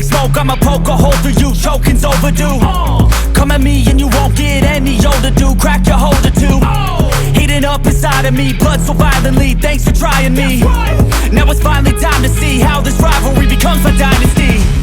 take smoke, I'ma poke a hole through you. Choking's overdue. Come at me and you won't get any older, dude. Crack your holder too. Heating up inside of me, blood so violently. Thanks for trying me. Now it's finally time to see how this rivalry becomes a dynasty.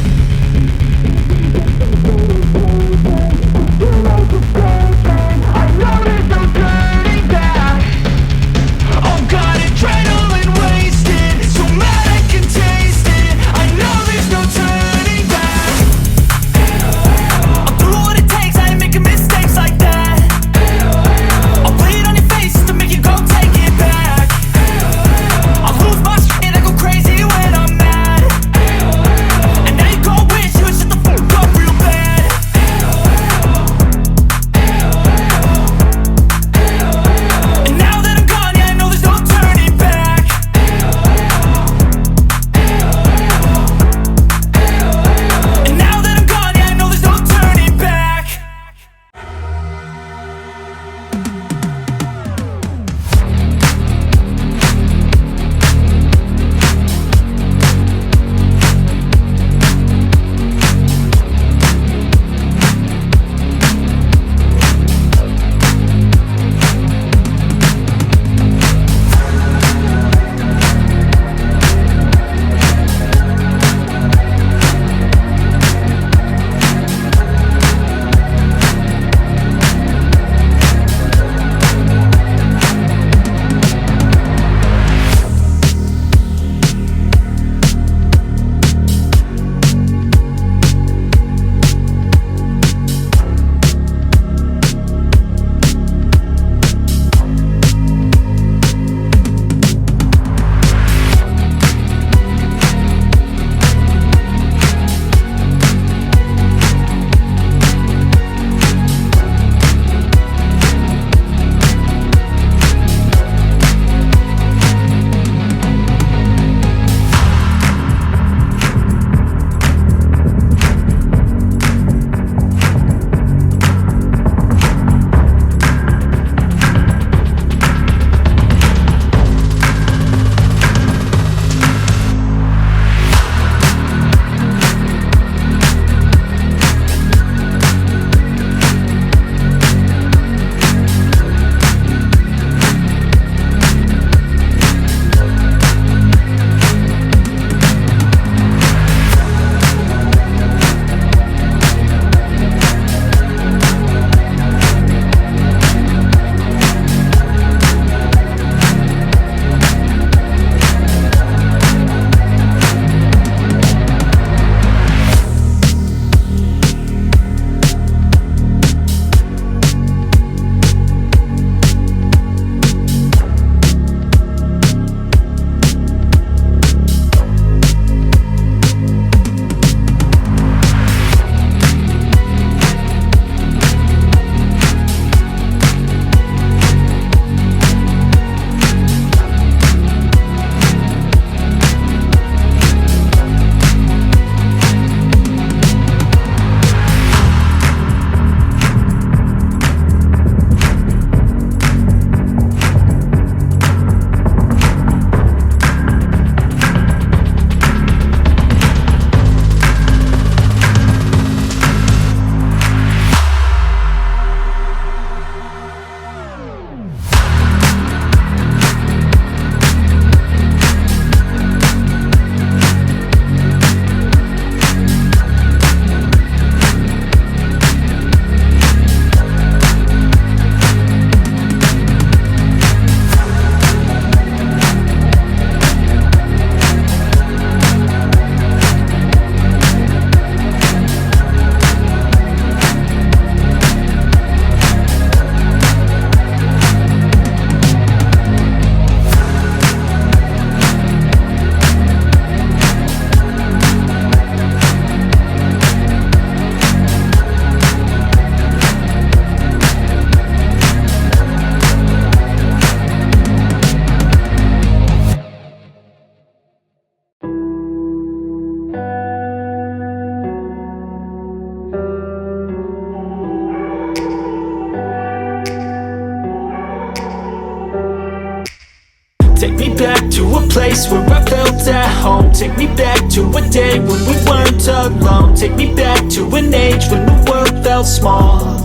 place where I felt at home. Take me back to a day when we weren't alone. Take me back to an age when the world felt small.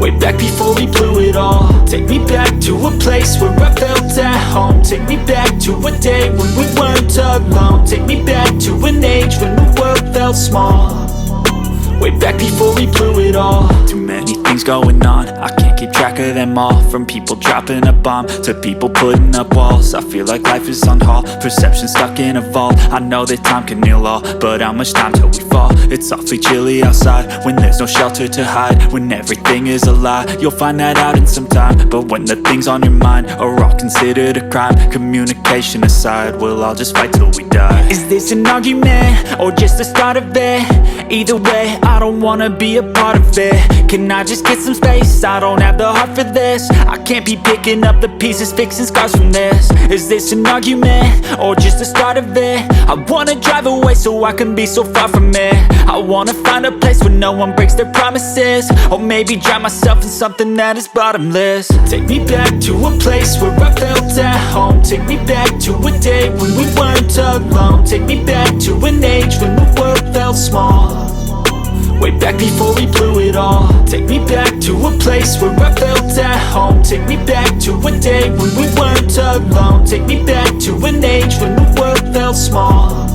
Way back before we blew it all. Take me back to a place where I felt at home. Take me back to a day when we weren't alone. Take me back to an age when the world felt small. Way back before we blew it all. Too many things going on, I can't keep track of them all. From people dropping a bomb to people putting up walls. I feel like life is on hold, perception stuck in a vault. I know that time can heal all, but how much time till we fall? It's awfully chilly outside when there's no shelter to hide. When everything is a lie, you'll find that out in some time. But when the things on your mind are all considered a crime, communication aside, we'll all just fight till we die. Is this an argument or just the start of it? Either way, I don't wanna be a part of it. Can I just get some space? I don't have the heart for this. I can't be picking up the pieces, fixing scars from this. Is this an argument or just the start of it? I wanna drive away so I can be so far from it. I wanna find a place where no one breaks their promises. Or maybe drown myself in something that is bottomless. Take me back to a place where I felt at home. Take me back to a day when we weren't alone. Take me back to an age when the world felt small. Way back before we blew it all. Take me back to a place where I felt at home. Take me back to a day when we weren't alone. Take me back to an age when the world felt small.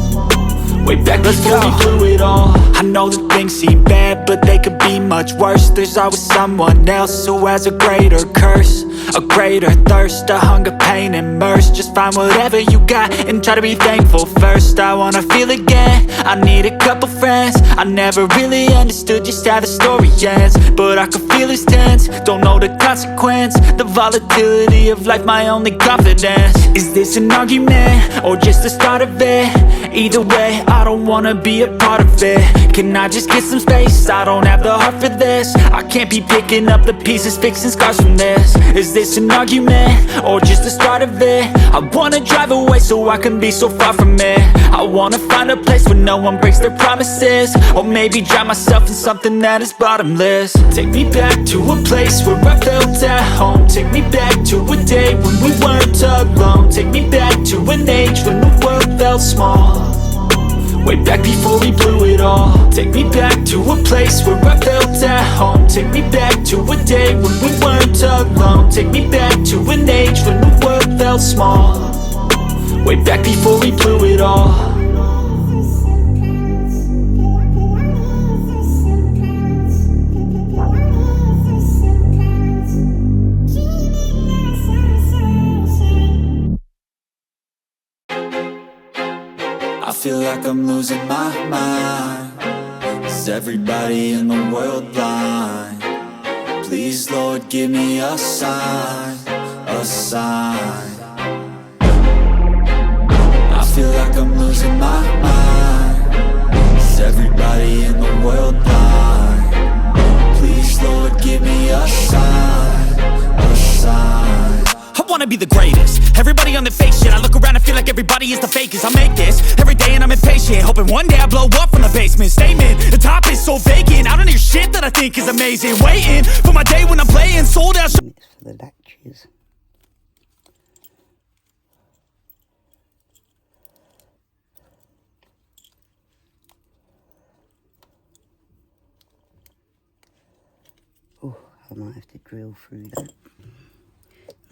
Way back before we blew it all. I know that things seem bad, but they could be much worse. There's always someone else who has a greater curse, a greater thirst, a hunger, pain, and mercy. Just find whatever you got and try to be thankful first. I wanna feel again, I need a couple friends. I never really understood just how the story ends, but I can feel it's tense, don't know the consequence. The volatility of life, my only confidence. Is this an argument or just the start of it? Either way, I don't wanna be a part of it. Can I just get some space? I don't have the heart for this. I can't be picking up the pieces, fixing scars from this. Is this an argument or just the start of it? I wanna drive away so I can be so far from it. I wanna find a place where no one breaks their promises. Or maybe drown myself in something that is bottomless. Take me back to a place where I felt at home. Take me back to a day when we weren't alone. Take me back to an age when the world felt small. Way back before we blew it all. Take me back to a place where I felt at home. Take me back to a day when we weren't alone. Take me back to an age when the world felt small. Way back before we blew it all. I feel like I'm losing my mind. Is everybody in the world blind? Please, Lord, give me a sign, a sign. I feel like I'm losing my mind. Is everybody in the world blind? Please, Lord, give me a sign, a sign. I wanna be the greatest. Everybody on the fake shit. I look around and feel like everybody is the fakest. I make this every day and I'm impatient, hoping one day I blow up from the basement. Statement, the top is so vacant. I don't hear shit that I think is amazing. Waiting for my day when I'm playing sold out. It's for the latches. Oh, I might have to drill through that.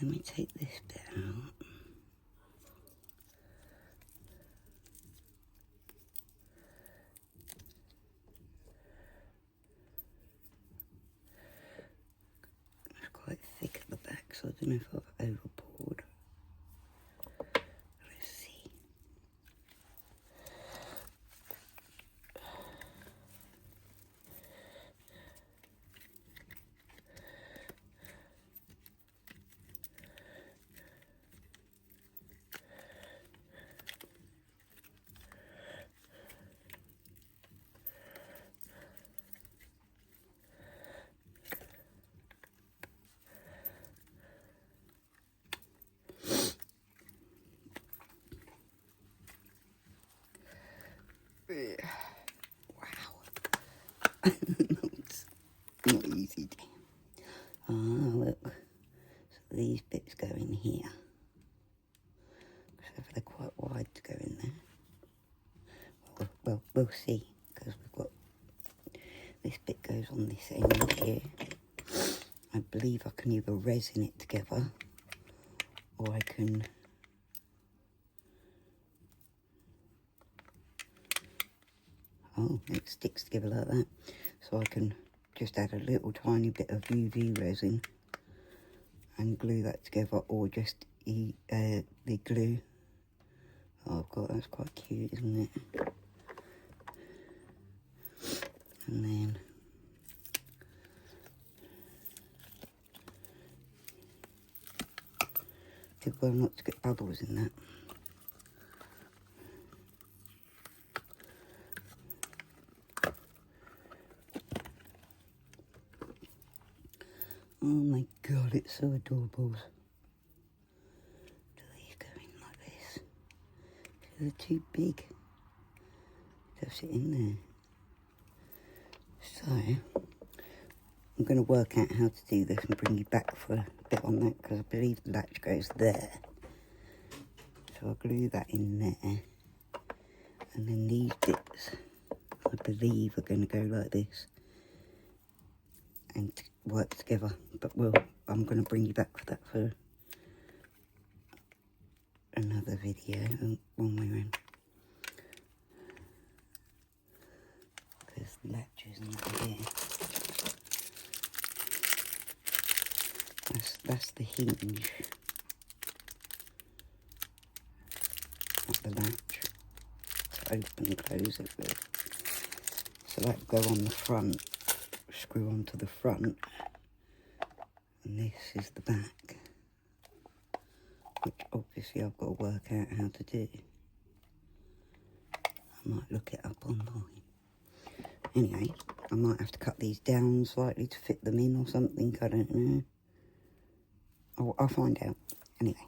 Let me take this bit out. It's quite thick at the back, so I don't know if I've overpoured. Let's see. Wow. It's not easy. Ah, look. So these bits go in here. So they're quite we'll see, because we've got, this bit goes on this end here. I believe I can either resin it together, or I can it sticks together like that. So I can just add a little tiny bit of UV resin and glue that together, or just the glue. Oh god, that's quite cute, isn't it? And then do well not to get bubbles in that. Oh my god, it's so adorable. Do these go in like this? They're too big to fit in there. So, I'm going to work out how to do this and bring you back for a bit on that, because I believe the latch goes there. So I'll glue that in there. And then these bits, I believe, are going to go like this and work together. But I'm going to bring you back for that for another video, one way around. There's latches in here. That's the hinge of the latch to open and close it with. So that will go on the front, screw onto the front, and this is the back, which obviously I've got to work out how to do. I might look it up online. Anyway, I might have to cut these down slightly to fit them in or something, I don't know. I'll find out. Anyway.